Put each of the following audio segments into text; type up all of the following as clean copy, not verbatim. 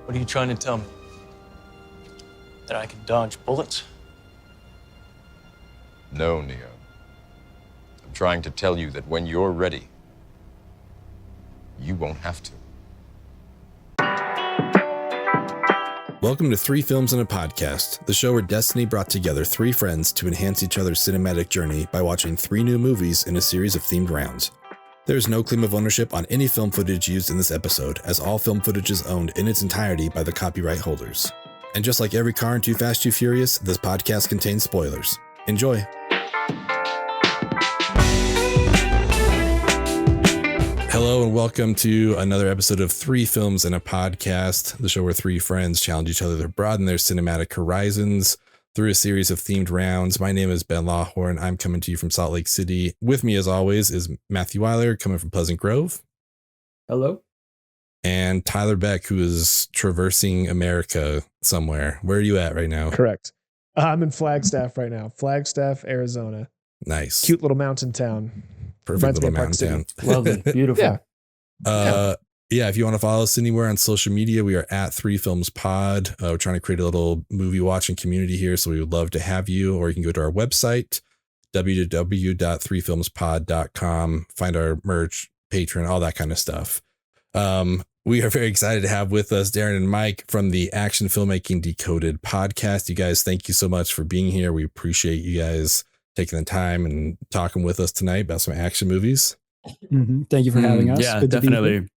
What are you trying to tell me? That I can dodge bullets? No, Neo. I'm trying to tell you that when you're ready, you won't have to. Welcome to Three Films and a Podcast, the show where Destiny brought together three friends to enhance each other's cinematic journey by watching three new movies in a series of themed rounds. There is no claim of ownership on any film footage used in this episode, as all film footage is owned in its entirety by the copyright holders. And just like every car in Too Fast, Too Furious, this podcast contains spoilers. Enjoy! Hello and welcome to another episode of Three Films and a Podcast, the show where three friends challenge each other to broaden their cinematic horizons through a series of themed rounds. My name is Ben Lawhorn. I'm coming to you from Salt Lake City. With me, as always, is Matthew Weiler, coming from Pleasant Grove. Hello. And Tyler Beck, who is traversing America somewhere. Where are you at right now? Correct. I'm in Flagstaff right now. Flagstaff, Arizona. Nice. Cute little mountain town. Perfect little mountain town. Lovely. Beautiful. Yeah, if you want to follow us anywhere on social media, we are at Three Films Pod. We're trying to create a little movie watching community here, so we would love to have you. Or you can go to our website, www.threefilmspod.com, find our merch, Patreon, all that kind of stuff. We are very excited to have with us Darren and Mike from the Action Filmmaking Decoded podcast. You guys, thank you so much for being here. We appreciate you guys taking the time and talking with us tonight about some action movies. Mm-hmm. Thank you for having us. Yeah, Good to be definitely. here.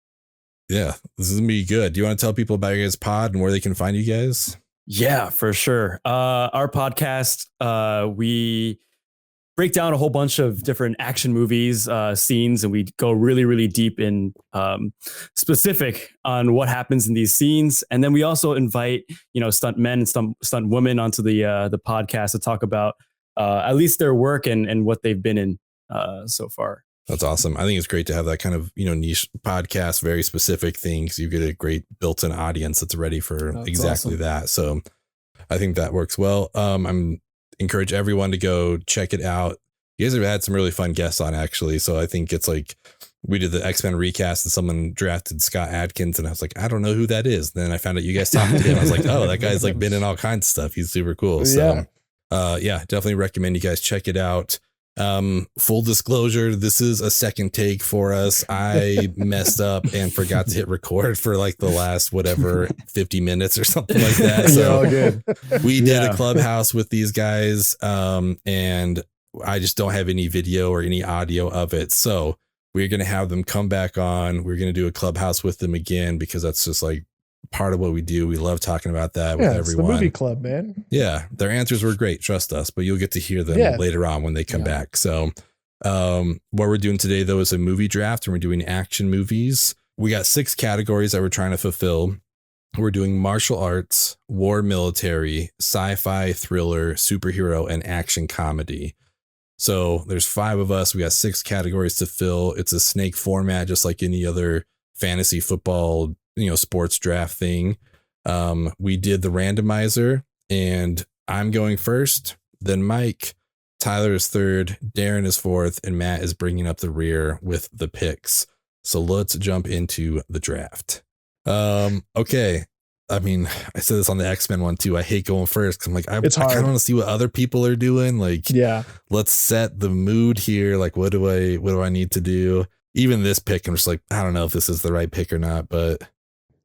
Yeah, this is gonna be good. Do you want to tell people about your guys' pod and where they can find you guys? Yeah, for sure. Our podcast, we break down a whole bunch of different action movies, scenes, and we go really, really deep in specific on what happens in these scenes. And then we also invite, stunt men and stunt women onto the podcast to talk about at least their work and what they've been in so far. That's awesome. I think it's great to have that kind of, niche podcast, very specific things. You get a great built-in audience that's ready for exactly that. So I think that works well. I'm encourage everyone to go check it out. You guys have had some really fun guests on, actually. So I think it's like we did the X-Men recast and someone drafted Scott Adkins and I was like, I don't know who that is. Then I found out you guys talked to him. I was like, oh, that guy's like been in all kinds of stuff. He's super cool. So definitely recommend you guys check it out. Full disclosure, this is a second take for us. I messed up and forgot to hit record for like the last 50 minutes or something like that. So all good. We did a Clubhouse with these guys, and I just don't have any video or any audio of it. So we're going to have them come back on. We're going to do a Clubhouse with them again, because that's just like part of what we do. We love talking about that with everyone. It's the movie club, man. Yeah, their answers were great. Trust us, but you'll get to hear them later on when they come back. So what we're doing today, though, is a movie draft, and we're doing action movies. We got 6 categories that we're trying to fulfill. We're doing martial arts, war, military, sci-fi, thriller, superhero, and action comedy. So there's 5 of us. We got 6 categories to fill. It's a snake format, just like any other fantasy football sports draft thing. We did the randomizer, and I'm going first, then Mike, Tyler is third, Darren is fourth, and Matt is bringing up the rear with the picks. So let's jump into the draft. Okay. I mean, I said this on the X-Men one too. I hate going first because I'm like, I kind of want to see what other people are doing. Like, let's set the mood here. Like, what do I need to do? Even this pick, I'm just like, I don't know if this is the right pick or not, but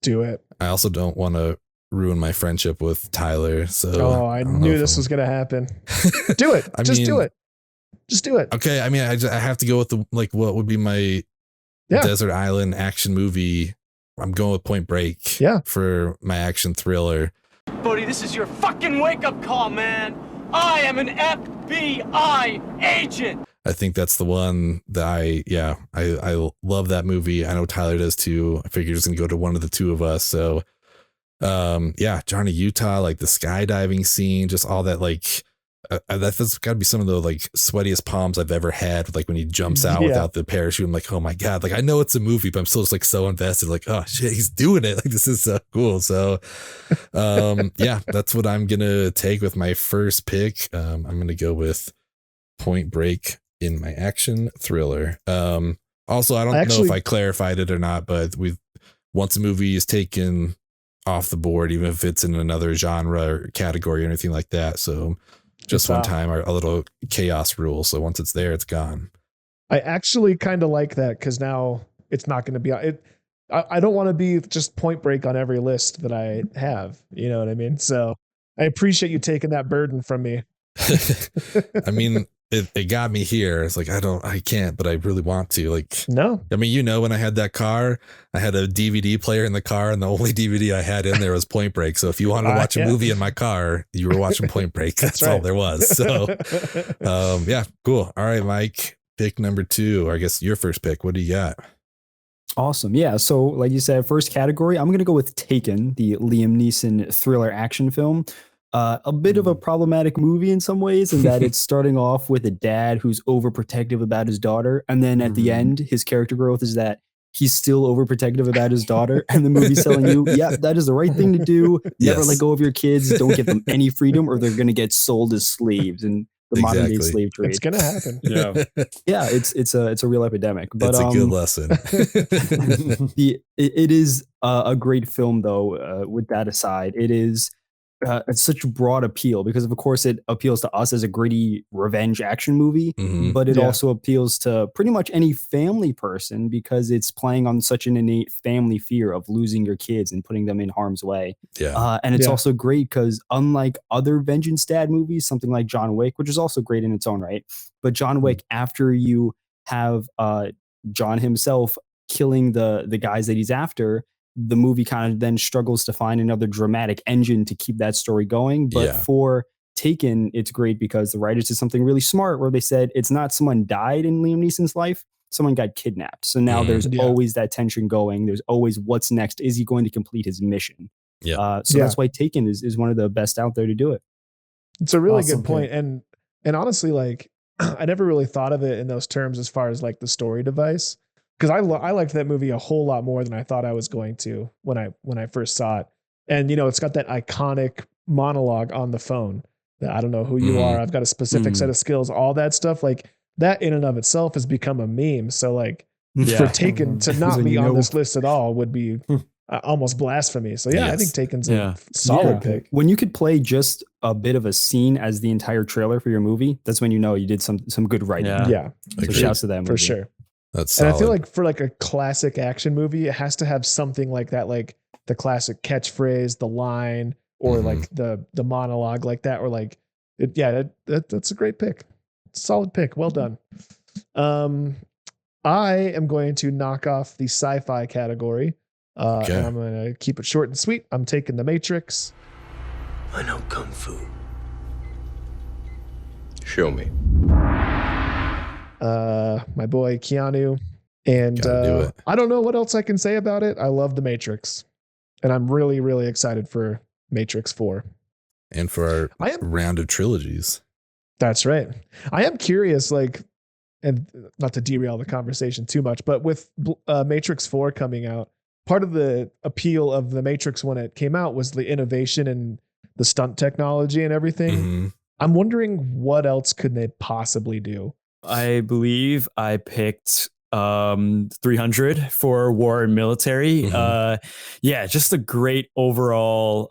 do it. I also don't want to ruin my friendship with Tyler. So I knew this was going to happen. Do it. Do it. Just do it. Okay. I mean, I have to go with what would be my desert island action movie. I'm going with Point Break for my action thriller. Buddy, this is your fucking wake-up call, man. I am an FBI agent. I think that's the one that I love that movie. I know Tyler does too. I figured it's gonna go to one of the two of us. So Johnny Utah, like the skydiving scene, just all that, like that's got to be some of the like sweatiest palms I've ever had. Like when he jumps out without the parachute, I'm like, oh my God, like I know it's a movie, but I'm still just like so invested, like, oh shit, he's doing it. Like this is so cool. So that's what I'm gonna take with my first pick. I'm gonna go with Point Break in my action thriller. Also, I don't know if I clarified it or not, but once a movie is taken off the board, even if it's in another genre or category or anything like that. So just one time, our little chaos rule. So once it's there, it's gone. I actually kind of like that because now it's not going to be it. I don't want to be just Point Break on every list that I have. You know what I mean? So I appreciate you taking that burden from me. I mean, it got me here. It's like, I can't, but I really want to. Like, no, I mean, when I had that car, I had a DVD player in the car, and the only DVD I had in there was Point Break. So if you wanted to watch a movie in my car, you were watching Point Break. That's right. All there was. So, yeah, cool. All right, Mike, pick number 2, or I guess your first pick. What do you got? Awesome. Yeah. So like you said, first category, I'm going to go with Taken, the Liam Neeson thriller action film. A bit of a problematic movie in some ways, in that it's starting off with a dad who's overprotective about his daughter. And then at the end, his character growth is that he's still overprotective about his daughter. And the movie's telling you, yeah, that is the right thing to do. Never let go of your kids. Don't give them any freedom or they're going to get sold as slaves in the modern day slave trade. It's going to happen. Yeah. It's a real epidemic. But it's a good lesson. It is a great film, though. With that aside, it's such broad appeal because of course it appeals to us as a gritty revenge action movie, but it also appeals to pretty much any family person because it's playing on such an innate family fear of losing your kids and putting them in harm's way. And it's also great because unlike other vengeance dad movies, something like John Wick, which is also great in its own right, but John Wick, after you have John himself killing the guys that he's after, the movie kind of then struggles to find another dramatic engine to keep that story going. But for Taken, it's great because the writers did something really smart where they said it's not someone died in Liam Neeson's life, someone got kidnapped. So now there's always that tension going. There's always what's next. Is he going to complete his mission? That's why Taken is one of the best out there to do it. It's a really good point. And honestly, like I never really thought of it in those terms as far as like the story device. Because I liked that movie a whole lot more than I thought I was going to when I first saw it. And, it's got that iconic monologue on the phone that I don't know who you are. I've got a specific set of skills, all that stuff. Like that in and of itself has become a meme. So like for Taken to not be on this list at all would be almost blasphemy. So I think Taken's a solid pick. When you could play just a bit of a scene as the entire trailer for your movie, that's when you did some good writing. So shouts to that movie. For sure. That's solid. And I feel like for like a classic action movie, it has to have something like that, like the classic catchphrase, the line, or like the monologue like that, or like that's a great pick. Solid pick. Well done. I am going to knock off the sci-fi category. And I'm going to keep it short and sweet. I'm taking The Matrix. I know Kung Fu. Show me. My boy Keanu, and I don't know what else I can say about it. I love The Matrix, and I'm really, really excited for Matrix 4 and for our round of trilogies. That's right. I am curious, like, and not to derail the conversation too much, but with Matrix 4 coming out, part of the appeal of The Matrix when it came out was the innovation and the stunt technology and everything. I'm wondering what else could they possibly do. I believe I picked 300 for War and Military. Just a great overall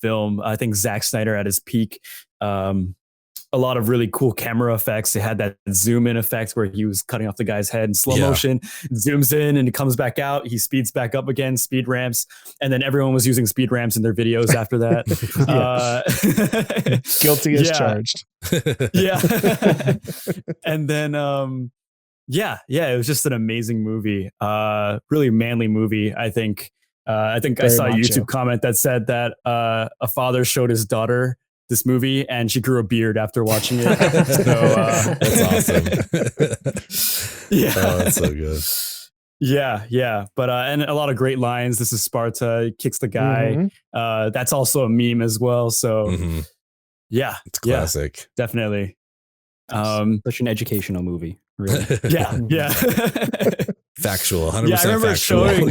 film. I think Zack Snyder at his peak. A lot of really cool camera effects. They had that zoom in effect where he was cutting off the guy's head in slow motion, zooms in and it comes back out. He speeds back up again, speed ramps. And then everyone was using speed ramps in their videos after that. Guilty as charged. And then, it was just an amazing movie. Really manly movie. I think I saw a YouTube comment that said that a father showed his daughter this movie and she grew a beard after watching it. So that's awesome. That's so good. But and a lot of great lines. This is Sparta, he kicks the guy. That's also a meme as well. So it's classic. Definitely. Such an educational movie. Really. Factual, 100% I remember factual. Showing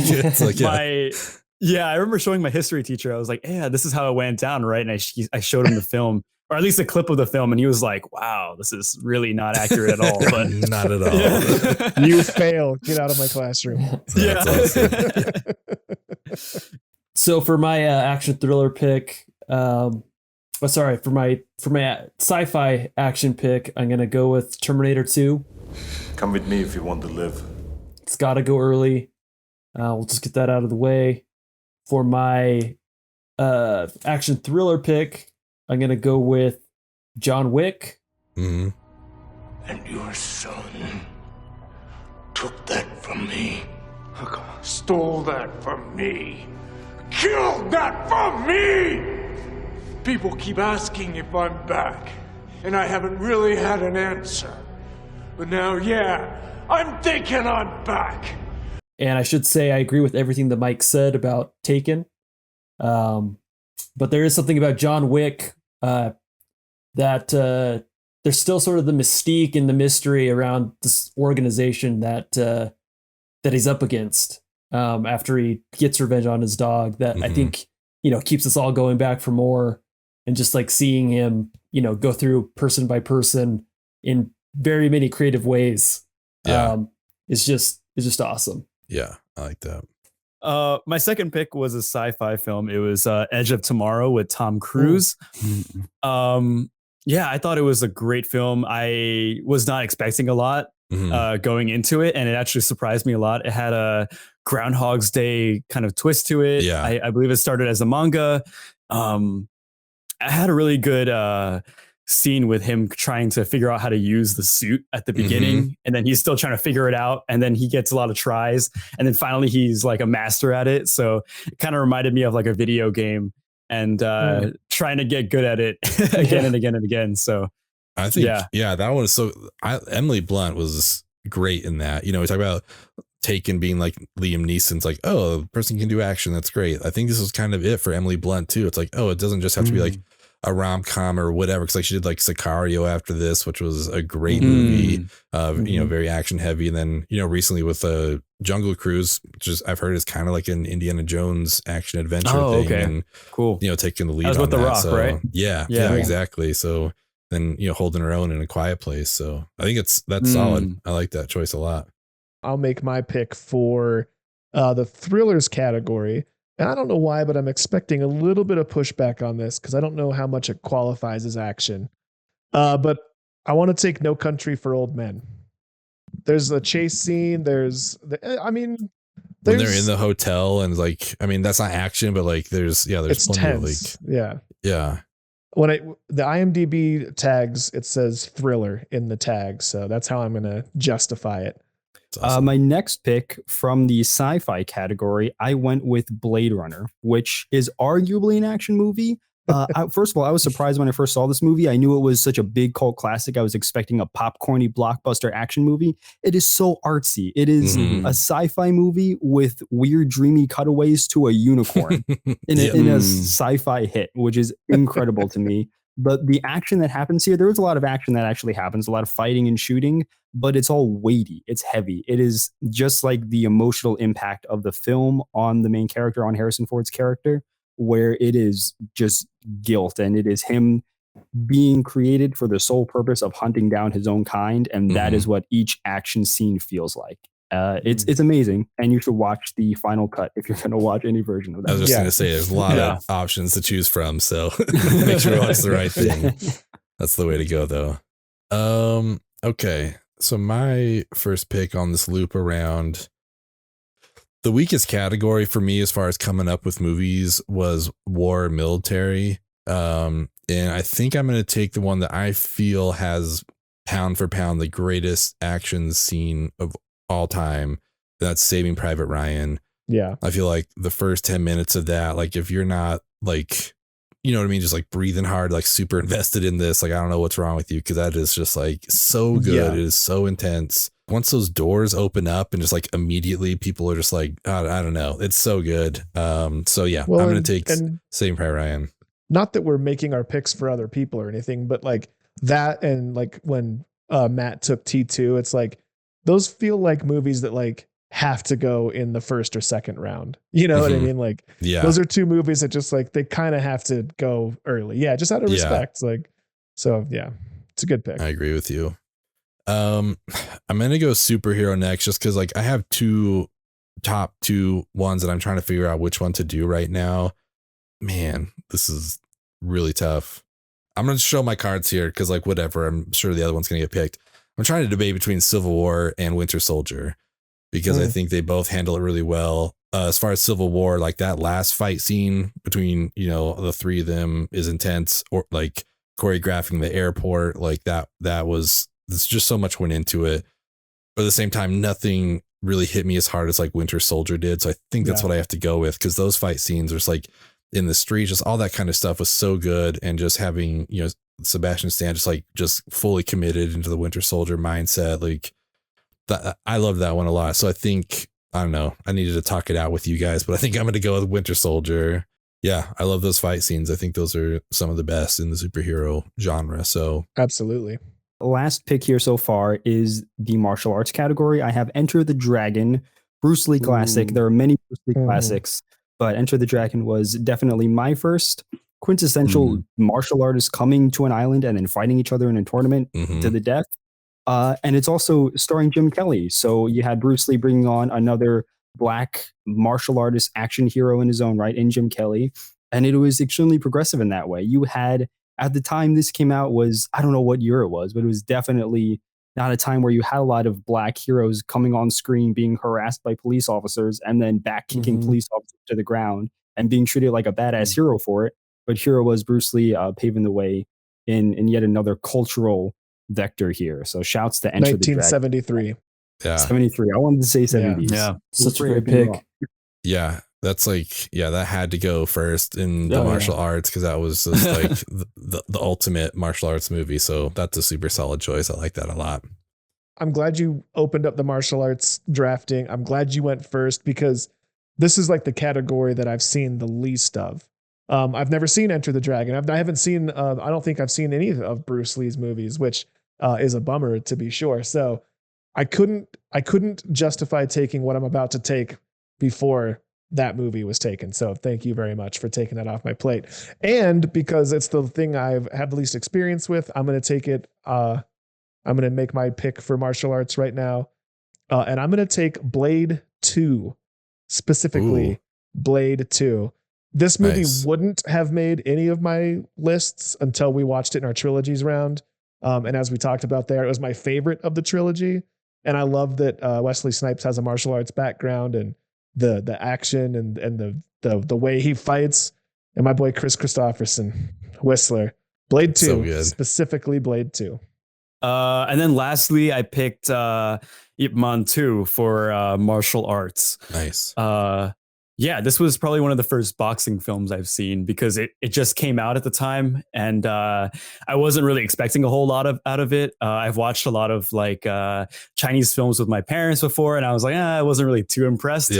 I remember showing my history teacher. I was like, this is how it went down, right? And I showed him the film, or at least a clip of the film, and he was like, wow, this is really not accurate at all. But not at all. You fail. Get out of my classroom. That's awesome. So for my action thriller pick, for my sci-fi action pick, I'm gonna go with Terminator 2. Come with me if you want to live. It's got to go early. We'll just get that out of the way. For my action thriller pick, I'm gonna go with John Wick. Mm-hmm. And your son took that from me. Stole that from me. Killed that from me! People keep asking if I'm back, and I haven't really had an answer. But now, yeah, I'm thinking I'm back. And I should say I agree with everything that Mike said about Taken. But there is something about John Wick that there's still sort of the mystique and the mystery around this organization that he's up against after he gets revenge on his dog. That I think keeps us all going back for more, and just like seeing him go through person by person in very many creative ways. It's just awesome. Yeah, I like that. My second pick was a sci-fi film. It was Edge of Tomorrow with Tom Cruise. Yeah, I thought it was a great film. I was not expecting a lot going into it, and it actually surprised me a lot. It had a Groundhog's Day kind of twist to it. Yeah. I believe it started as a manga. I had a really good scene with him trying to figure out how to use the suit at the beginning, and then he's still trying to figure it out, and then he gets a lot of tries, and then finally he's like a master at it. So it kind of reminded me of like a video game, and trying to get good at it again and again and again. So I think that one is Emily Blunt was great in that. We talk about Taken being like Liam Neeson's like, oh, the person can do action, that's great. I think this was kind of it for Emily Blunt too. It's like, oh, it doesn't just have to be like a rom-com or whatever, because like she did like Sicario after this, which was a great movie, very action heavy. And then recently with Jungle Cruise, which is, I've heard is kind of like an Indiana Jones action adventure thing. Okay. And cool, taking the lead on with that. The Rock, right? Yeah, exactly. So then holding her own in A Quiet Place. So I think that's solid. I like that choice a lot. I'll make my pick for the thrillers category. And I don't know why, but I'm expecting a little bit of pushback on this because I don't know how much it qualifies as action. But I want to take No Country for Old Men. There's a chase scene. When they're in the hotel and like, I mean, that's not action, but like there's it's plenty tense. of like, yeah. When the IMDb tags, it says thriller in the tag. So that's how I'm going to justify it. Awesome. My next pick from the sci-fi category, I went with Blade Runner, which is arguably an action movie. First of all, I was surprised when I first saw this movie. I knew it was such a big cult classic. I was expecting a popcorny blockbuster action movie. It is so artsy. It is a sci-fi movie with weird, dreamy cutaways to a unicorn in a sci-fi hit, which is incredible to me. But the action that happens here, there is a lot of action that actually happens, a lot of fighting and shooting, but it's all weighty. It's heavy. It is just like the emotional impact of the film on the main character, on Harrison Ford's character, where it is just guilt, and it is him being created for the sole purpose of hunting down his own kind. And that is what each action scene feels like. It's amazing, and you should watch the final cut if you're going to watch any version of that. I was just going to say, there's a lot of options to choose from, so make sure you watch the right thing. That's the way to go, though. Okay, so my first pick on this loop around, the weakest category for me as far as coming up with movies was war military, and I think I'm going to take the one that I feel has pound for pound the greatest action scene of all time. That's Saving Private Ryan. Yeah, I feel like the first 10 minutes of that, like if you're not like, you know what I mean, just like breathing hard, like super invested in this, like I don't know what's wrong with you, because that is just like so good. It is so intense. Once those doors open up and just like immediately people are just like, I don't know, it's so good. So yeah, I'm gonna take Saving Private Ryan. Not that we're making our picks for other people or anything, but like that, and like when Matt took T2, it's like those feel like movies that like have to go in the first or second round. You know what I mean? Like those are two movies that just like, they kind of have to go early. Yeah. Just out of respect. Like, so yeah, it's a good pick. I agree with you. I'm going to go superhero next, just cause like I have two top two ones that I'm trying to figure out which one to do right now. Man, this is really tough. I'm going to show my cards here because, like, whatever, I'm sure the other one's going to get picked. I'm trying to debate between Civil War and Winter Soldier because I think they both handle it really well. As far as Civil War, like that last fight scene between, you know, the three of them is intense, or like choreographing the airport, like there's just so much went into it. But at the same time, nothing really hit me as hard as like Winter Soldier did. So I think that's what I have to go with, because those fight scenes, there's like in the streets, just all that kind of stuff was so good. And just having, you know, Sebastian Stan just fully committed into the Winter Soldier mindset. Like that, I love that one a lot. So I think, I don't know, I needed to talk it out with you guys, but I think I'm going to go with Winter Soldier. Yeah, I love those fight scenes. I think those are some of the best in the superhero genre. So absolutely. Last pick here so far is the martial arts category. I have Enter the Dragon, Bruce Lee classic. There are many Bruce Lee classics, but Enter the Dragon was definitely my first quintessential martial artist coming to an island and then fighting each other in a tournament to the death. And it's also starring Jim Kelly. So you had Bruce Lee bringing on another Black martial artist action hero in his own right in Jim Kelly. And it was extremely progressive in that way. You had, at the time this came out, was, I don't know what year it was, but it was definitely not a time where you had a lot of Black heroes coming on screen being harassed by police officers and then back kicking police officers to the ground and being treated like a badass hero for it. But here was Bruce Lee paving the way in yet another cultural vector here. So shouts to Enter 1973. Yeah. 73. I wanted to say 70s. Yeah. Such a great pick. Yeah. That's like, yeah, that had to go first in the martial arts, because that was just like the ultimate martial arts movie. So that's a super solid choice. I like that a lot. I'm glad you opened up the martial arts drafting. I'm glad you went first, because this is like the category that I've seen the least of. I've never seen Enter the Dragon. I haven't seen, I don't think I've seen any of Bruce Lee's movies, which is a bummer, to be sure. So I couldn't justify taking what I'm about to take before that movie was taken. So thank you very much for taking that off my plate. And because it's the thing I've had the least experience with, I'm going to take it. I'm going to make my pick for martial arts right now. And I'm going to take Blade 2, specifically Blade 2. This movie wouldn't have made any of my lists until we watched it in our trilogies round. And as we talked about there, it was my favorite of the trilogy. And I love that Wesley Snipes has a martial arts background, and the action and the way he fights. And my boy Chris Christopherson, Whistler, Blade 2, so specifically Blade 2. And then lastly, I picked Ip Man 2 for martial arts. Nice. Yeah, this was probably one of the first boxing films I've seen, because it just came out at the time, and I wasn't really expecting a whole lot out of it. I've watched a lot of like Chinese films with my parents before, and I was like, I wasn't really too impressed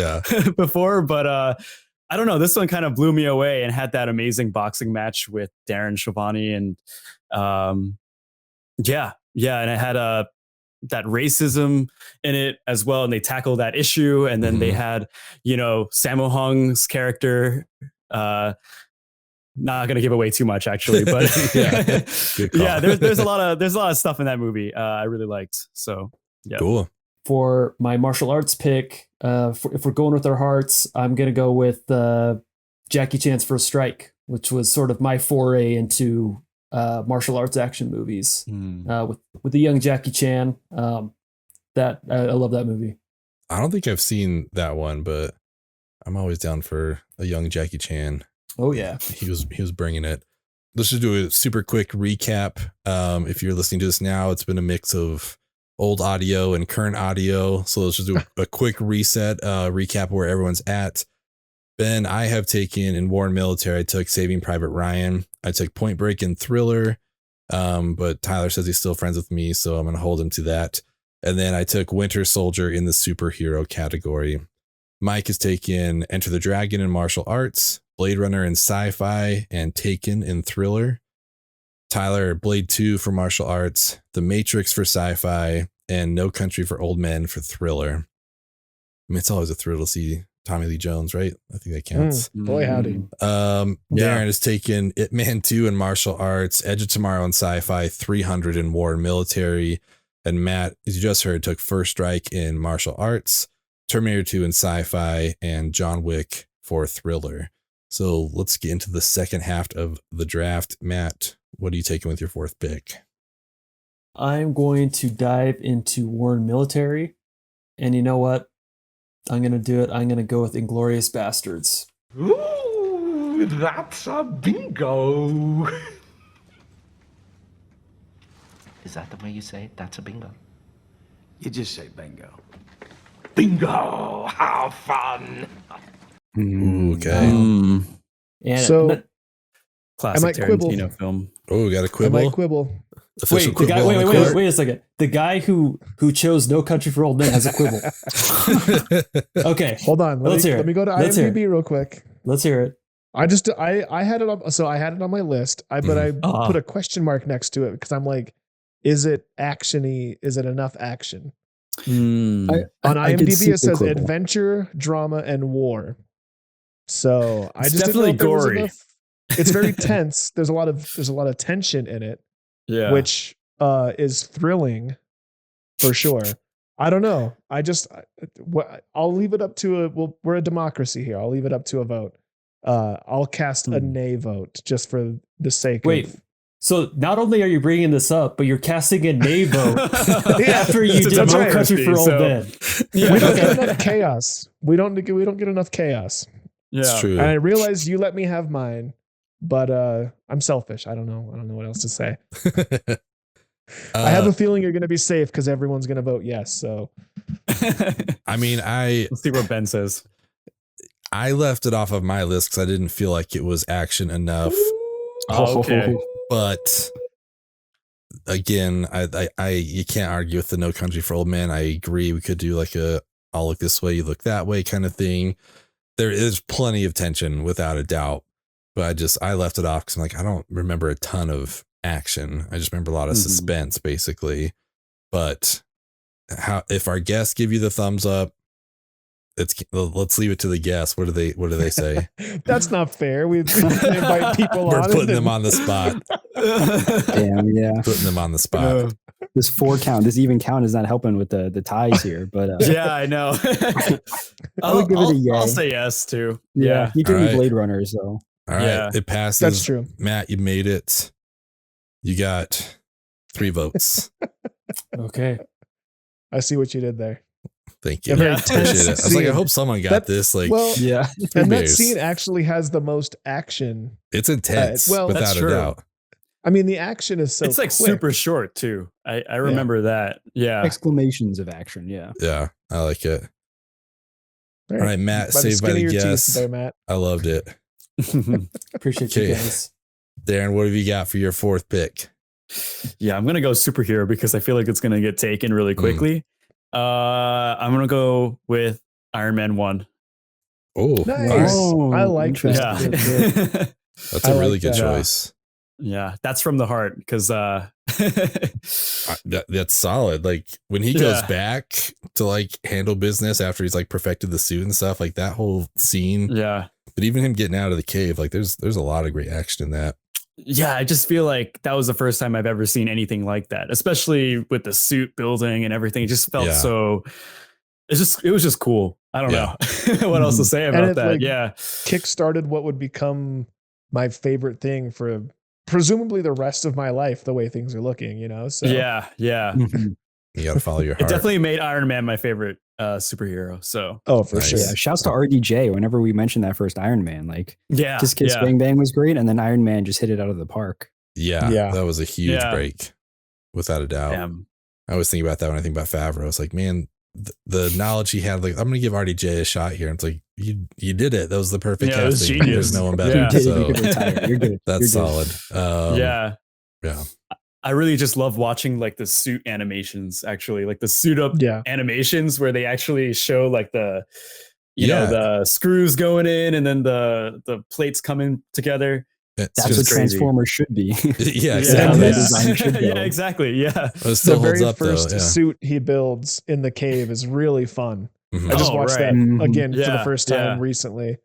before, but I don't know. This one kind of blew me away and had that amazing boxing match with Darren Shavani, and and it had that racism in it as well, and they tackle that issue. And then they had, Sammo Hung's character, not going to give away too much actually, but there's a lot of stuff in that movie I really liked. So yeah. Cool. For my martial arts pick, if we're going with our hearts, I'm going to go with Jackie Chan's First Strike, which was sort of my foray into martial arts action movies with the young Jackie Chan. That I love that movie. I don't think I've seen that one, but I'm always down for a young Jackie Chan. Oh yeah, he was bringing it. Let's just do a super quick recap. If you're listening to this now, it's been a mix of old audio and current audio. So let's just do a quick reset, recap where everyone's at. Ben, I have taken in War and Military. I took Saving Private Ryan. I took Point Break and Thriller. But Tyler says he's still friends with me, so I'm going to hold him to that. And then I took Winter Soldier in the superhero category. Mike has taken Enter the Dragon in martial arts, Blade Runner in sci-fi, and Taken in thriller. Tyler, Blade 2 for martial arts, The Matrix for sci-fi, and No Country for Old Men for thriller. I mean, it's always a thrill to see Tommy Lee Jones, right? I think that counts. Boy, howdy. Darren has taken Ip Man 2 in martial arts, Edge of Tomorrow in sci-fi, 300 in war and military. And Matt, as you just heard, took First Strike in martial arts. Terminator 2 and Sci-Fi, and John Wick for thriller. So let's get into the second half of the draft. Matt, what are you taking with your fourth pick? I'm going to dive into war and military. And you know what? I'm going to do it. I'm going to go with Inglourious Bastards. Ooh, that's a bingo. Is that the way you say it? That's a bingo. You just say bingo. Bingo! How fun! Ooh, okay. And So, classic quibble. Tarantino film. Oh, we got a I quibble. might quibble. Official wait, the guy, quibble on the wait, court. wait a second. The guy who chose No Country for Old Men has a quibble. Okay, Hold on. Let's hear it. Let me go to Let's hear IMDb real quick. let's hear it. I had it on, so I had it on my list. But I put a question mark next to it because I'm like, is it actiony? Is it enough action? On IMDb, it says adventure, drama, and war. So I just didn't know if there was enough. It's very tense. There's a lot of tension in it, which is thrilling for sure. I don't know. I'll leave it up to we're a democracy here. I'll leave it up to a vote. I'll cast a nay vote just for the sake of. So not only are you bringing this up, but you're casting a nay vote after you did No Country for Old Men. We don't get enough chaos. We don't get enough chaos. Yeah, it's true. And I realize you let me have mine, but I'm selfish. I don't know what else to say. I have a feeling you're going to be safe because everyone's going to vote yes. So, I mean, let's see what Ben says. I left it off of my list because I didn't feel like it was action enough. Okay. But again, I you can't argue with the No Country for Old Men. I agree. We could do like I'll look this way, you look that way kind of thing. There is plenty of tension without a doubt, but I left it off because I'm like, I don't remember a ton of action. I just remember a lot of suspense basically. But if our guests give you the thumbs up, let's leave it to the guests. What do they say? That's not fair. We invite people We're on. putting them on the spot. Damn, yeah. Putting them on the spot. This 4 count, this even count is not helping with the ties here. But yeah, I know. I would give it a yay. I'll say yes too. Yeah, you give me right. Blade Runner, so All right, Yeah. it passes. That's true. Matt, you made it. You got 3 votes. Okay. I see what you did there. Thank you. Yeah. Appreciate it. I was like, I hope someone got this. Like, well, yeah. And that scene actually has the most action. It's intense, well, without that's a true. doubt. I mean, the action is so it's like quick. super short too. I remember that. Yeah. Exclamations of action. Yeah. Yeah, I like it. All right, Matt, By the saved by skin of the your teeth guess. there, Matt. I loved it. Appreciate you guys. Darren, what have you got for your 4th pick? Yeah, I'm gonna go superhero because I feel like it's gonna get taken really quickly. I'm gonna go with Iron Man 1. Oh, Nice. Oh, I like that. Yeah. that's I a really like good that. choice. Yeah, that's from the heart because That's solid. Like when he goes back to like handle business after he's like perfected the suit and stuff, like that whole scene. yeah. But even him getting out of the cave, like there's a lot of great action in that. Yeah, I just feel like that was the first time I've ever seen anything like that, especially with the suit building and everything. It just felt so. It was just cool. I don't know what else to say about that. Like, kickstarted what would become my favorite thing for presumably the rest of my life. The way things are looking, So yeah. You got to follow your heart. It definitely made Iron Man my favorite superhero. So for Nice. sure. Yeah, shouts to RDJ whenever we mentioned that first Iron Man. Like, yeah, Kiss Kiss Bang Bang was great, and then Iron Man just hit it out of the park. Yeah, that was a huge break, without a doubt. Damn. I always think about that when I think about Favreau. It's like, man, the knowledge he had, like, I'm going to give RDJ a shot here. And it's like, you did it. That was the perfect it was casting. genius. There's no one better. Yeah. So You can retire. You're good. that's You're good. solid. Yeah. Yeah. I really just love watching like the suit animations, actually, like the suit up animations where they actually show like the, you know, the screws going in and then the plates coming together. That's what Transformers should be. Yeah, exactly. Yeah, exactly. Yeah. It still the holds very up, first though. Yeah. suit he builds in the cave is really fun. Mhm. I just watched that again for the first time Yeah. recently.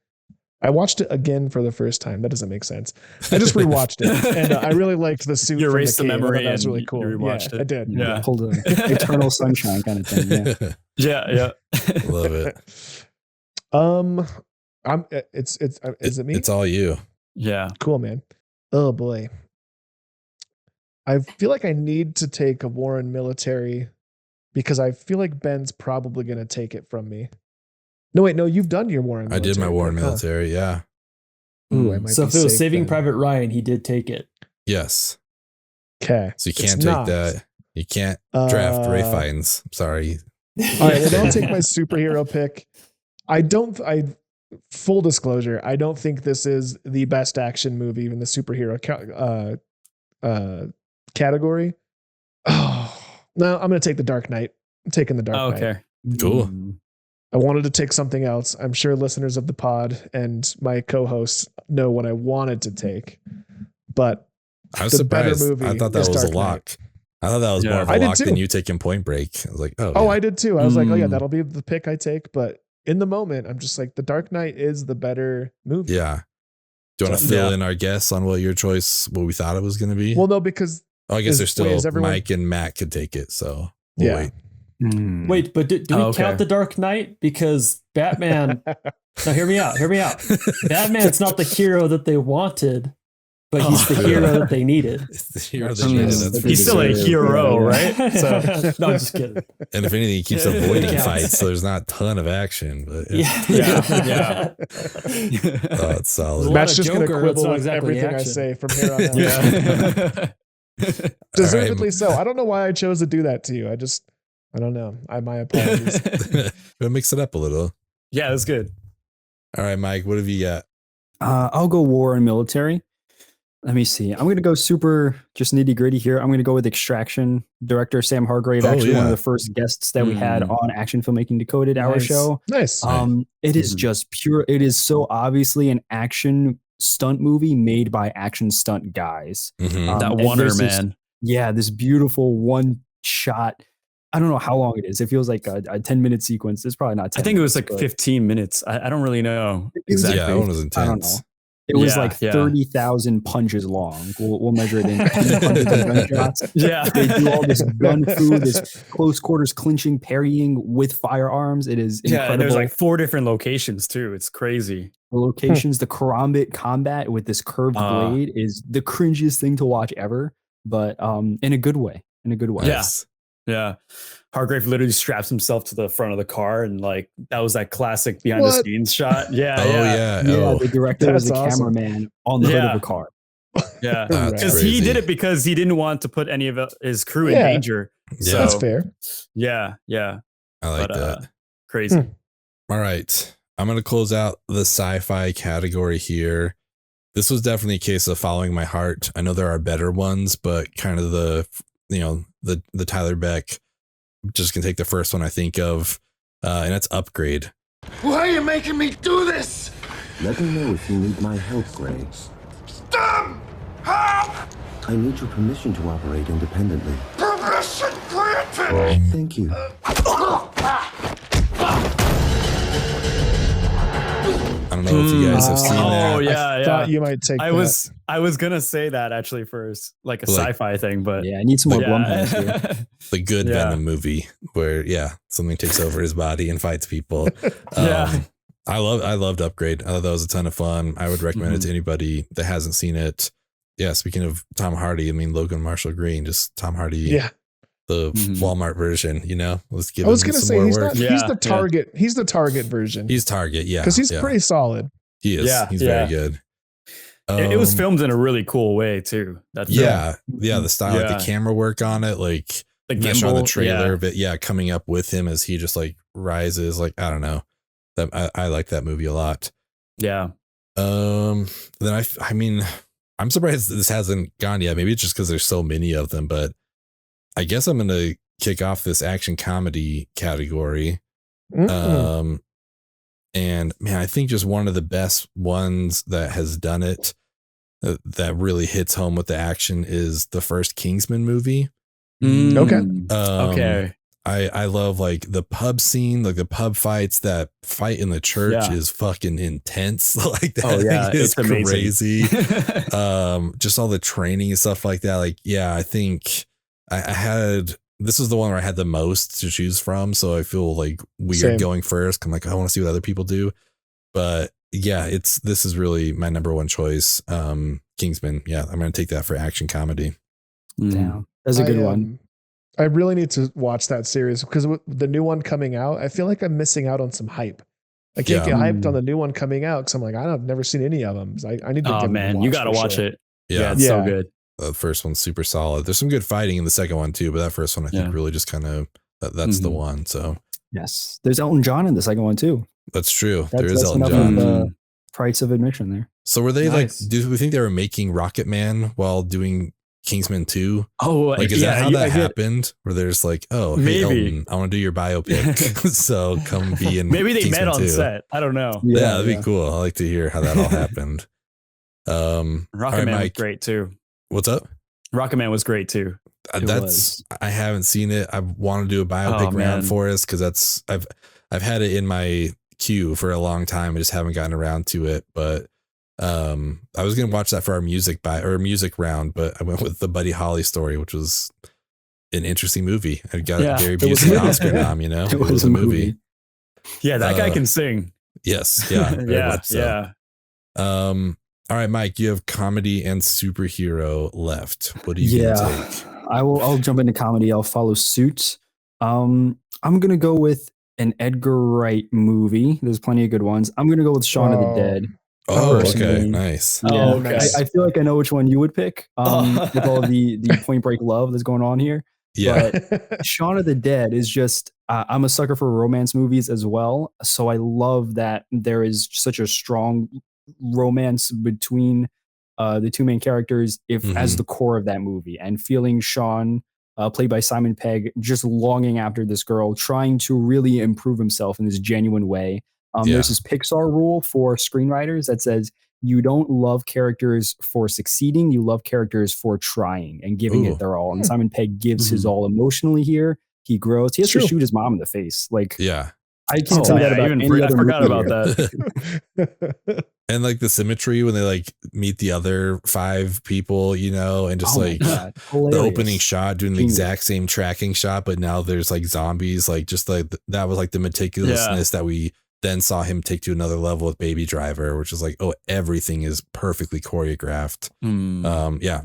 I watched it again for the first time. That doesn't make sense. I just rewatched it, and I really liked the suit. You from erased the cave. memory. That was really cool. You rewatched it. I did. Yeah. Pulled a Eternal Sunshine kind of thing. Yeah. Love it. Is it me? It's all you. Yeah. Cool, man. Oh boy. I feel like I need to take a war and military because I feel like Ben's probably going to take it from me. No, wait, no, you've done your war and military. I did my war and military, yeah. Ooh, I might so be if it was safe Saving then. Private Ryan, he did take it. Yes. Okay. So you can't take that. You can't draft Ray Fiennes. Sorry. All right, well, don't take my superhero pick. Full disclosure, I don't think this is the best action movie in the superhero category. Oh, no, I'm going to take The Dark Knight. I'm taking The Dark Knight. Okay. Cool. I wanted to take something else. I'm sure listeners of the pod and my co-hosts know what I wanted to take, but I was surprised. I thought that was Dark a lock. Knight. I thought that was more of a I did lock too. than you taking Point Break. I was like, oh, Oh, yeah. I did too. I was like, oh yeah, that'll be the pick I take. But in the moment, I'm just like, The Dark Knight is the better movie. Yeah. Do you want to fill in our guess on what your choice, what we thought it was going to be? Well, no, because I guess there's still everyone... Mike and Matt could take it. So we'll wait. Wait, but do we count The Dark Knight? Because Batman. Now hear me out. Batman's not the hero that they wanted, but he's the hero that they needed. It's the hero they needed. He's still a hero, right? So no, I'm just kidding. And if anything, he keeps avoiding fights, so there's not a ton of action. But yeah. Oh, it's solid. Matt's just going to quibble with everything I say from here on out. Deservedly so. I don't know why I chose to do that to you. I don't know. My apologies. We'll mix it up a little. Yeah, that's good. All right, Mike, what have you got? I'll go war and military. Let me see. I'm going to go super just nitty gritty here. I'm going to go with Extraction. Director Sam Hargrave, actually one of the first guests that we had on Action Filmmaking Decoded, our show. Nice. It is just pure. It is so obviously an action stunt movie made by action stunt guys. That Wonder Man. This beautiful one shot. I don't know how long it is. It feels like a 10-minute sequence. It's probably not 10 I think it was minutes, like 15 minutes. I don't really know exactly. Yeah, that one was intense. I don't know. It was like 30,000 punches long. We'll measure it in hundreds of gunshots. Yeah. They do all this gun fu, this close quarters clinching, parrying with firearms. It is incredible. Yeah, and there's like 4 different locations too. It's crazy. The locations, the karambit combat with this curved blade is the cringiest thing to watch ever, but in a good way. Yes. Yeah. Hargrave literally straps himself to the front of the car, and like that was that classic behind the scenes shot. Yeah. The director was the cameraman on the hood of a car. Yeah. Because he did it because he didn't want to put any of his crew in danger. Yeah. So, that's fair. Yeah. I like that. Crazy. All right. I'm going to close out the sci-fi category here. This was definitely a case of following my heart. I know there are better ones, but kind of the Tyler Beck, just gonna take the first one I think of, and that's Upgrade. Why are you making me do this? Let me know if you need my help, Gray. Stop! Help! I need your permission to operate independently. Permission granted! Thank you. I don't know if you guys have seen that. Oh yeah, I thought you might take. I was gonna say that actually first, like a sci-fi thing, but I need some more Blumhouse here. The good Venom movie where something takes over his body and fights people. I loved Upgrade. I thought that was a ton of fun. I would recommend it to anybody that hasn't seen it. Yeah, speaking of Tom Hardy, I mean Logan Marshall Green, just Tom Hardy. Yeah. The Walmart version, let's give I was him gonna some say more he's work. he's the target. He's the target version. He's Target, because he's pretty solid. He is. He's very good. It was filmed in a really cool way too. That film. The style, like the camera work on it, like the gimbal, on the trailer, but coming up with him as he just like rises, like I don't know. That I like that movie a lot. Yeah. Then I mean, I'm surprised this hasn't gone yet. Maybe it's just because there's so many of them, but I guess I'm gonna kick off this action comedy category. And man, I think just one of the best ones that has done it that really hits home with the action is the first Kingsman movie. Okay. I I love like the pub scene, like the pub fights. That fight in the church is fucking intense. Like that is crazy. Just all the training and stuff like that. Like, yeah, I think I had, this is the one where I had the most to choose from. So I feel like weird going first. I'm like, I want to see what other people do. But yeah, this is really my number one choice. Kingsman. Yeah, I'm going to take that for action comedy. Damn. That's a good one. I really need to watch that series because with the new one coming out, I feel like I'm missing out on some hype. I can't get hyped on the new one coming out because I'm like, I've never seen any of them. So I need to. Oh man, you got to watch it. Yeah, it's so good. The first one's super solid. There's some good fighting in the second one too, but that first one I think really just kind of that's the one. So yes, there's Elton John in the second one too. That's true. There is Elton John. Price of admission there. So were they like? Do we think they were making Rocket Man while doing Kingsman 2? Oh, like is that how that happened? Where there's like, oh, hey, Elton, I want to do your biopic, so come be in. Maybe they Kingsman met on 2. set. I don't know. Yeah, that'd be cool. I like to hear how that all happened. Rocket Man was great too. What's up? Rocket Man was great too. I haven't seen it. I want to do a biopic round for us because I've had it in my queue for a long time. I just haven't gotten around to it, but. I was gonna watch that for our music round, but I went with the Buddy Holly story, which was an interesting movie. I got Gary Busey Oscar nom, you know. It was a movie. Yeah, that guy can sing. Yes, yeah, yeah. All right, Mike, you have comedy and superhero left. What do you gonna take? I'll jump into comedy. I'll follow suit. I'm gonna go with an Edgar Wright movie. There's plenty of good ones. I'm gonna go with Shaun of the Dead. Oh, okay, nice. Yeah, nice. I feel like I know which one you would pick with all the Point Break love that's going on here. Yeah. But Shaun of the Dead is just, I'm a sucker for romance movies as well. So I love that there is such a strong romance between the two main characters as the core of that movie, and feeling Sean, played by Simon Pegg, just longing after this girl, trying to really improve himself in this genuine way. There's this Pixar rule for screenwriters that says you don't love characters for succeeding, you love characters for trying and giving it their all. And Simon Pegg gives his all emotionally here. He grows. He has to shoot his mom in the face. Like, I can't say that about any other I forgot movie about that. And like the symmetry when they like meet the other 5 people, you know, and just the opening shot doing the exact same tracking shot, but now there's like zombies, like just like that was like the meticulousness that we then saw him take to another level with Baby Driver, which is like, oh, everything is perfectly choreographed.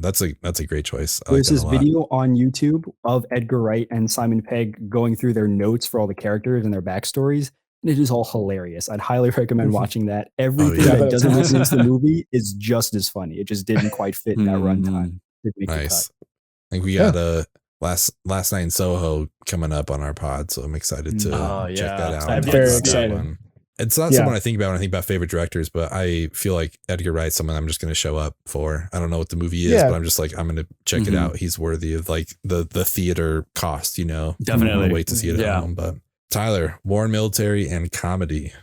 That's a great choice. There's this video on YouTube of Edgar Wright and Simon Pegg going through their notes for all the characters and their backstories. And it is all hilarious. I'd highly recommend watching that. Everything that doesn't make sense in the movie is just as funny. It just didn't quite fit in that runtime. Nice. I think we got a Last Night in Soho coming up on our pod, so I'm excited to check that out. I'm very excited. It's not someone I think about when I think about favorite directors, but I feel like Edgar Wright's someone I'm just going to show up for. I don't know what the movie is, but I'm just like, I'm going to check it out. He's worthy of like the theater cost, you know. Definitely. I'll wait to see it at home. But Tyler, war and military and comedy.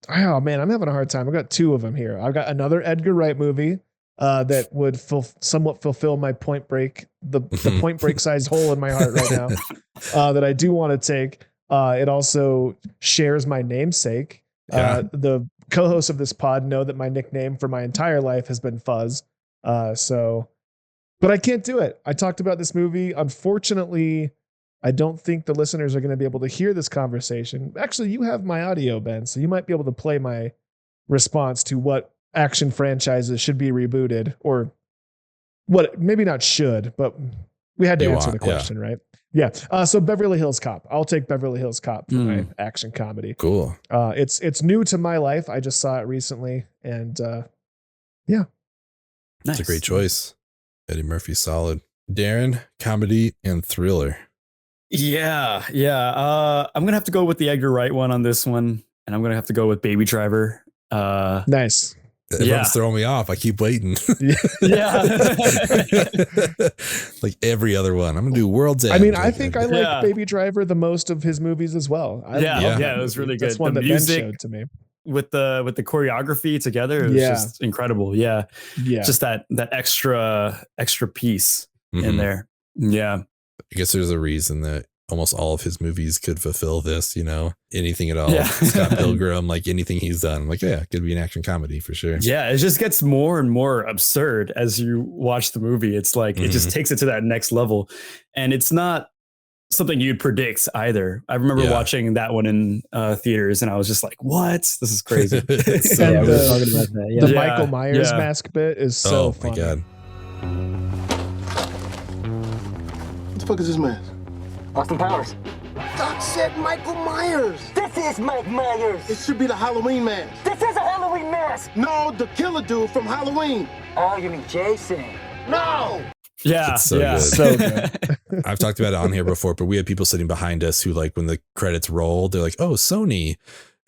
Oh man, I'm having a hard time. I've got 2 of them here. I've got another Edgar Wright movie that would somewhat fulfill my Point Break, the Point Break sized hole in my heart right now that I do want to take. It also shares my namesake. The co-hosts of this pod know that my nickname for my entire life has been Fuzz. But I can't do it. I talked about this movie. Unfortunately, I don't think the listeners are going to be able to hear this conversation. Actually, you have my audio, Ben, so you might be able to play my response to what action franchises should be rebooted, or what, maybe not should, but we had to answer the question, right? Yeah. So Beverly Hills Cop. I'll take Beverly Hills Cop for my action comedy. Cool. It's new to my life. I just saw it recently, and nice. That's a great choice. Eddie Murphy's solid. Darren, comedy and thriller. Yeah. I'm gonna have to go with the Edgar Wright one on this one, and I'm gonna have to go with Baby Driver. Nice. Everyone's throwing me off. I keep waiting. Like every other one. I'm gonna do World's End. I mean, I think I like Baby Driver the most of his movies as well. It was really good. That's one the that music Ben showed to me with the choreography together, it was just incredible. Yeah. Just that extra piece in there. Yeah. I guess there's a reason that almost all of his movies could fulfill this, anything at all. Yeah. Scott Pilgrim, like anything he's done. I'm like, yeah, it could be an action comedy for sure. Yeah, it just gets more and more absurd as you watch the movie. It's like it just takes it to that next level. And it's not something you'd predict either. I remember watching that one in theaters and I was just like, what? This is crazy. The Michael Myers mask bit is so funny. My God. What the fuck is this mask? Austin Powers. Doc said Michael Myers. This is Mike Myers. It should be the Halloween mask. This is a Halloween mask. No, the killer dude from Halloween. Oh, you mean Jason? No. Yeah, it's so good. So good. I've talked about it on here before, but we had people sitting behind us who, like, when the credits rolled, they're like, "Oh, Sony,"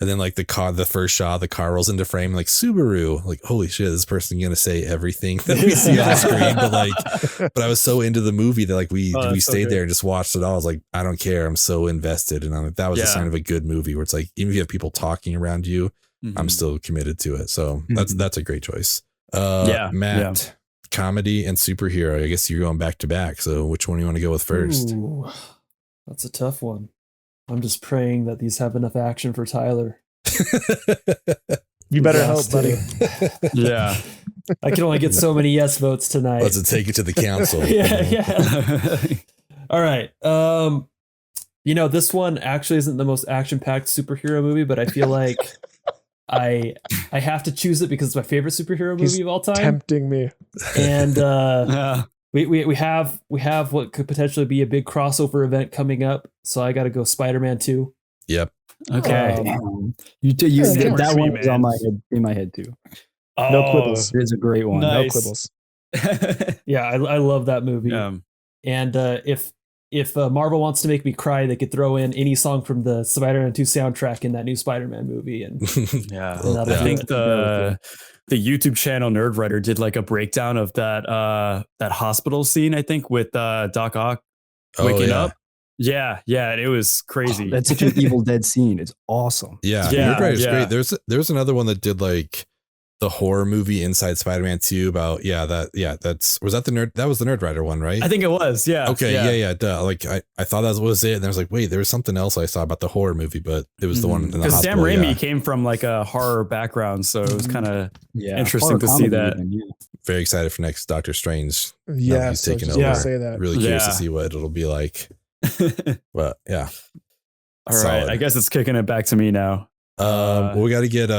and then like the first shot, the car rolls into frame, like Subaru. Like, holy shit, this person gonna say everything that we see on the screen. But I was so into the movie that like we stayed there and just watched it all. I was like, I don't care, I'm so invested, and I'm like, that was a sign of a good movie where it's like even if you have people talking around you, I'm still committed to it. So that's a great choice. Matt. Comedy and superhero. I guess you're going back to back. So which one do you want to go with first? Ooh, that's a tough one. I'm just praying that these have enough action for Tyler. You better help, buddy. Yeah. I can only get so many yes votes tonight. Let's take it to the council. yeah. All right. This one actually isn't the most action-packed superhero movie, but I feel like I have to choose it because it's my favorite superhero movie of all time. Tempting me. And we have what could potentially be a big crossover event coming up. So I got to go Spider-Man 2. Yep. Okay. That one was on in my head too. No quibbles. It is a great one. Nice. No quibbles. Yeah, I love that movie. And if Marvel wants to make me cry, they could throw in any song from the Spider-Man 2 soundtrack in that new Spider-Man movie. And I think the YouTube channel Nerdwriter did like a breakdown of that hospital scene, I think, with Doc Ock waking up. Yeah, and it was crazy. That's such an Evil Dead scene. It's awesome. Yeah, Nerdwriter's great. There's another one that did like the horror movie Inside Spider-Man 2 about that was the Nerdwriter one, right? I think it was. Yeah. Okay. Yeah. Duh. Like I thought that was it, and I was like, wait, there was something else I saw about the horror movie, but it was the one in the hospital. Because Sam Raimi came from like a horror background, so it was kind of interesting to see that. Very excited for next Doctor Strange. Yeah, he's taking over. Say that. Really curious to see what it'll be like. But yeah. All right. I guess it's kicking it back to me now. We got to get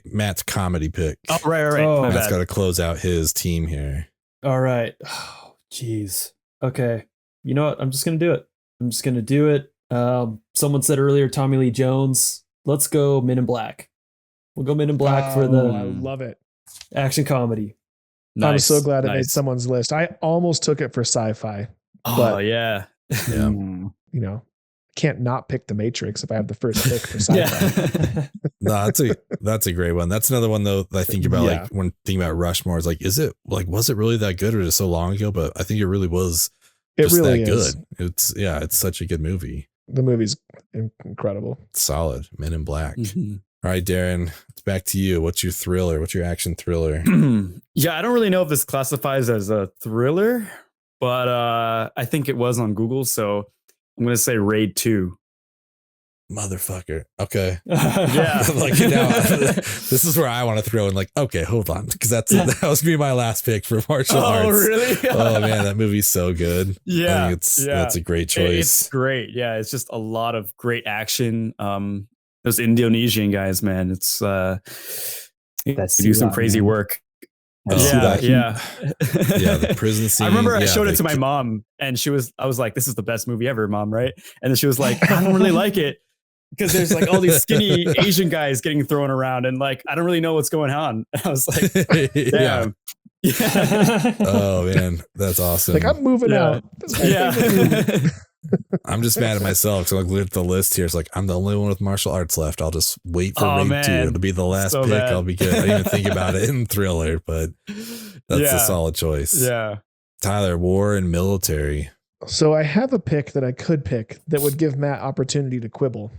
Matt's comedy pick. Oh, right. Matt's got to close out his team here. All right. Oh, jeez. Okay. You know what? I'm just going to do it. Someone said earlier, Tommy Lee Jones. Let's go Men in Black. We'll go Men in Black for the I love it. Action comedy. Nice. I'm so glad it made someone's list. I almost took it for Sci-Fi. But, yeah. Can't not pick The Matrix if I have the first pick for Sci-Fi. No, that's a great one. That's another one though that I think about like when thinking about Rushmore is like, was it really that good or is it so long ago? But I think it really was. It really is good. It's such a good movie. The movie's incredible. Solid. Men in Black. Mm-hmm. All right, Darren, it's back to you. What's your thriller? What's your action thriller? Yeah, I don't really know if this classifies as a thriller, but I think it was on Google, so I'm going to say Raid 2. Motherfucker. Okay. Yeah. Like now, this is where I want to throw in like, okay, hold on. Because that was going to be my last pick for martial arts. Oh, really? Oh, man, that movie's so good. Yeah. That's a great choice. It's great. Yeah. It's just a lot of great action. Those Indonesian guys, man, it's they do some crazy work. Yeah. The prison scene. I remember I showed it to my mom and I was like, this is the best movie ever, Mom, right? And then she was like, I don't really like it because there's like all these skinny Asian guys getting thrown around and like, I don't really know what's going on. And I was like, damn. Yeah. Oh man, that's awesome. Like I'm moving out. I'm just mad at myself because I looked at the list here. It's like I'm the only one with martial arts left. I'll just wait for Raid 2. It'll be the last pick. Bad. I'll be good. I didn't even think about it in thriller, but that's a solid choice. Yeah. Tyler, war and military. So I have a pick that I could pick that would give Matt opportunity to quibble.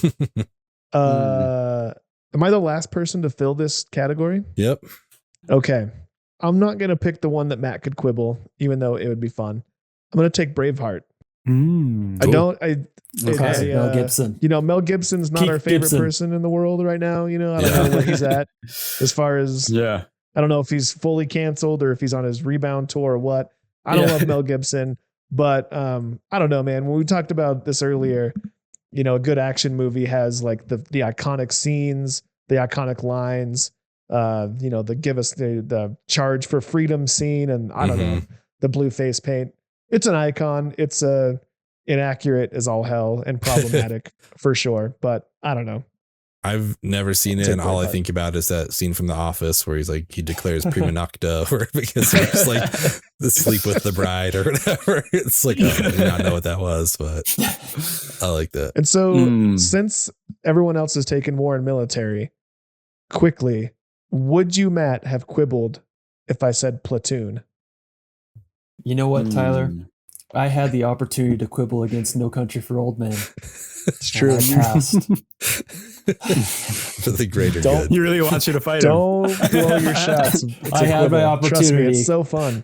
Am I the last person to fill this category? Yep. Okay. I'm not going to pick the one that Matt could quibble, even though it would be fun. I'm going to take Braveheart. I don't. Mel Gibson. Mel Gibson's not Pete our favorite Gibson. person in the world right now. I don't know where he's at as far as. Yeah. I don't know if he's fully canceled or if he's on his rebound tour or what. I don't love Mel Gibson, but I don't know, man. When we talked about this earlier, a good action movie has like the iconic scenes, the iconic lines, the give us the charge for freedom scene. And I don't know, the blue face paint. It's an icon. It's inaccurate as all hell and problematic for sure. But I don't know. I've never seen it, and all I think about is that scene from The Office where he declares prima nocta, because he's like sleep with the bride or whatever. It's like, I do not know what that was, but I like that. And so since everyone else has taken war and military, quickly, would you, Matt, have quibbled if I said platoon? You know what, Tyler? I had the opportunity to quibble against No Country for Old Men. It's true. I passed. For the greater good. You really want you to fight him. Don't blow your shots. I had my opportunity. Trust me, it's so fun.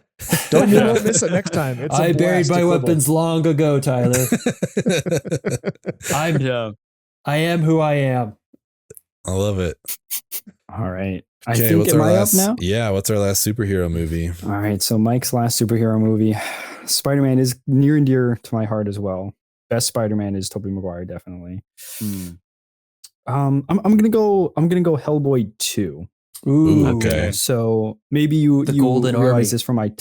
You won't miss it next time. It's I buried my weapons long ago, Tyler. I am who I am. I love it. All right. Okay, I think, am I up now? Yeah, what's our last superhero movie? All right, so Mike's last superhero movie, Spider-Man, is near and dear to my heart as well. Best Spider-Man is Tobey Maguire, definitely. I'm gonna go Hellboy 2. Ooh, okay. So maybe you Golden realize Army. this from I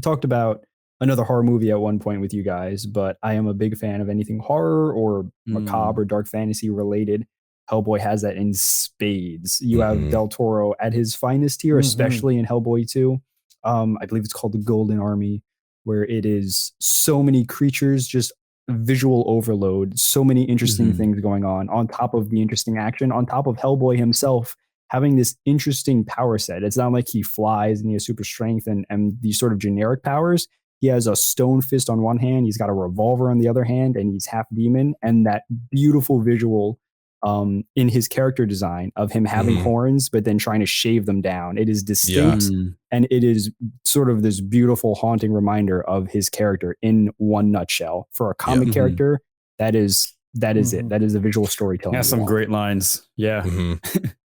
talked about another horror movie at one point with you guys, but I am a big fan of anything horror or macabre or dark fantasy related. Hellboy has that in spades. You have Del Toro at his finest here, especially in Hellboy 2. I believe it's called the Golden Army, where it is so many creatures, just visual overload, so many interesting things going on top of the interesting action, on top of Hellboy himself having this interesting power set. It's not like he flies and he has super strength and these sort of generic powers. He has a stone fist on one hand, he's got a revolver on the other hand, and he's half demon. And that beautiful visual in his character design of him having horns, but then trying to shave them down. It is distinct, and it is sort of this beautiful, haunting reminder of his character in one nutshell. For a comic character, that is it. That is the visual storytelling. Yeah, some great lines. Yeah.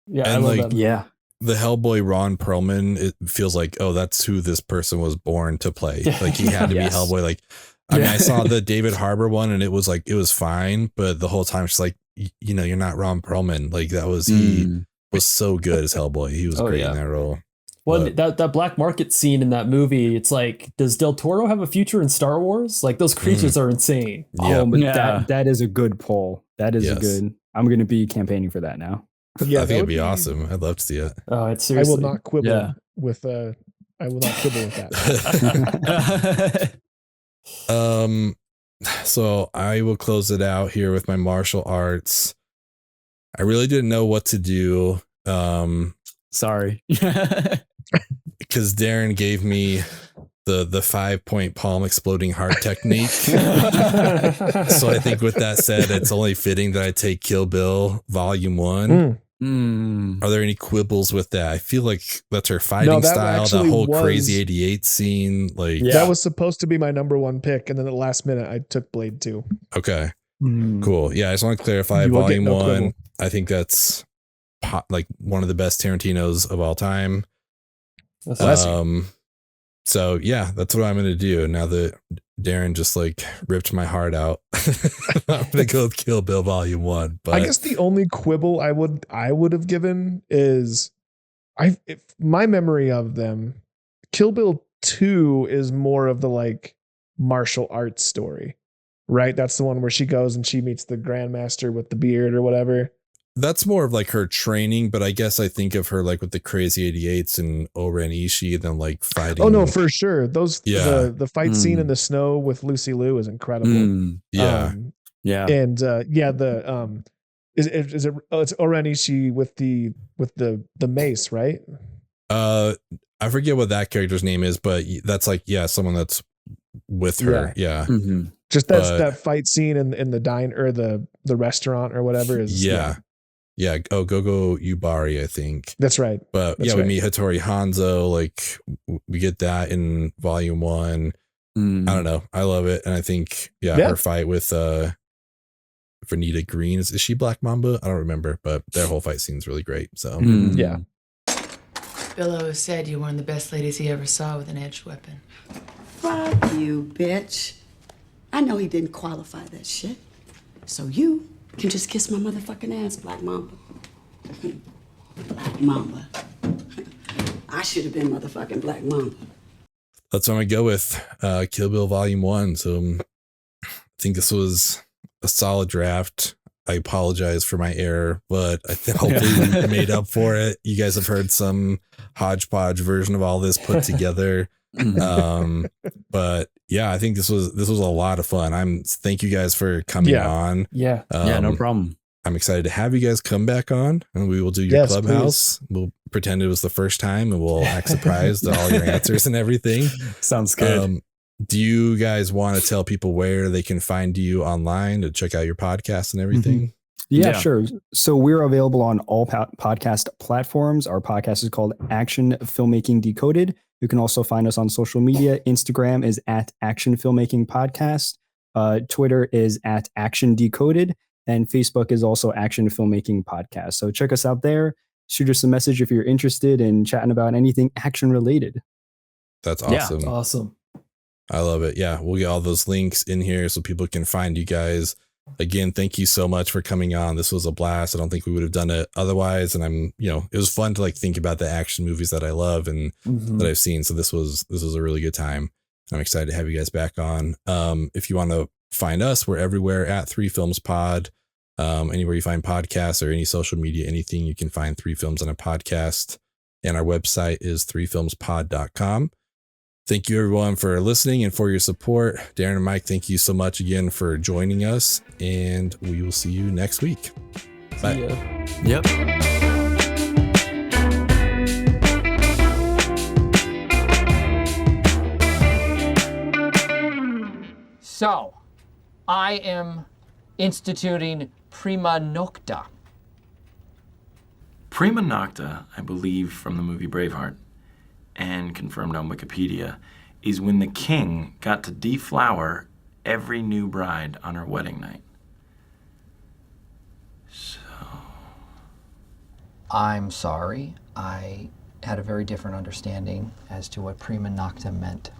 Yeah, and I love that. Yeah. The Hellboy Ron Perlman, it feels like, oh, that's who this person was born to play. Like he had to be Hellboy. Like, I mean, I saw the David Harbour one and it was fine, but the whole time it's like, you're not Ron Perlman. Like that was, he was so good as Hellboy. He was great in that role. Well, that black market scene in that movie, it's like, does Del Toro have a future in Star Wars? Like those creatures are insane. Yeah. But that is a good poll. That is a good, I'm going to be campaigning for that now. Yeah, I think it'd be awesome. I'd love to see it. Oh, it's seriously. I will not quibble with that. So I will close it out here with my martial arts. I really didn't know what to do. Sorry. Because Darren gave me the 5-point palm exploding heart technique. So I think with that said, it's only fitting that I take Kill Bill Volume 1. Are there any quibbles with that? I feel like that's her fighting style, that whole crazy 88 scene. Like that was supposed to be my number one pick, and then at the last minute I took Blade 2. Okay. Cool. Yeah, I just want to clarify Volume 1. Quibble. I think that's like one of the best Tarantinos of all time. So yeah, that's what I'm going to do now that Darren just like ripped my heart out. I'm going to go with Kill Bill Volume 1. But I guess the only quibble I would have given is my memory of them. Kill Bill 2 is more of the like martial arts story, right? That's the one where she goes and she meets the Grandmaster with the beard or whatever. That's more of like her training, but I guess I think of her like with the Crazy 88s and Oren Ishii, then like fighting. Oh no, for sure. The fight scene in the snow with Lucy Liu is incredible. And is it? Oh, it's Oren Ishii with the mace, right? I forget what that character's name is, but that's like someone that's with her. Yeah. Just that fight scene in the dine or the restaurant or whatever is Yeah. Oh, Gogo Yubari, I think. That's right. But we meet Hattori Hanzo. Like we get that in Volume 1. I don't know. I love it. And I think, her fight with Vernita Green, is she Black Mamba? I don't remember, but their whole fight scene's really great. So yeah. Bill always said you were one of the best ladies he ever saw with an edged weapon. Fuck you, bitch. I know he didn't qualify that shit. So you can just kiss my motherfucking ass, Black Mamba. Black Mamba. I should have been motherfucking Black Mamba. That's what I'm going to go with. Kill Bill Volume 1. So I think this was a solid draft. I apologize for my error, but I think hopefully we made up for it. You guys have heard some hodgepodge version of all this put together. But yeah, I think this was a lot of fun. Thank you guys for coming on. Yeah. No problem. I'm excited to have you guys come back on, and we will do your Clubhouse. Please. We'll pretend it was the first time, and we'll act surprised at all your answers and everything. Sounds good. Do you guys want to tell people where they can find you online to check out your podcast and everything? Yeah, sure. So we're available on all podcast platforms. Our podcast is called Action Filmmaking Decoded. You can also find us on social media. Instagram is at Action Filmmaking Podcast. Twitter is at Action Decoded. And Facebook is also Action Filmmaking Podcast. So check us out there. Shoot us a message if you're interested in chatting about anything action related. That's awesome. Yeah, awesome. I love it. Yeah, we'll get all those links in here so people can find you guys. Again, thank you so much for coming on. This was a blast. I don't think we would have done it otherwise. And it was fun to think about the action movies that I love and that I've seen. So this was a really good time. I'm excited to have you guys back on. If you want to find us, we're everywhere at 3 Films Pod. Anywhere you find podcasts or any social media, anything, you can find 3 Films on a Podcast. And our website is 3filmspod.com. Thank you, everyone, for listening and for your support. Darren and Mike, thank you so much again for joining us, and we will see you next week. Bye. Yep. So, I am instituting prima nocta. Prima nocta, I believe from the movie Braveheart, and confirmed on Wikipedia, is when the king got to deflower every new bride on her wedding night. So... I'm sorry. I had a very different understanding as to what prima nocta meant.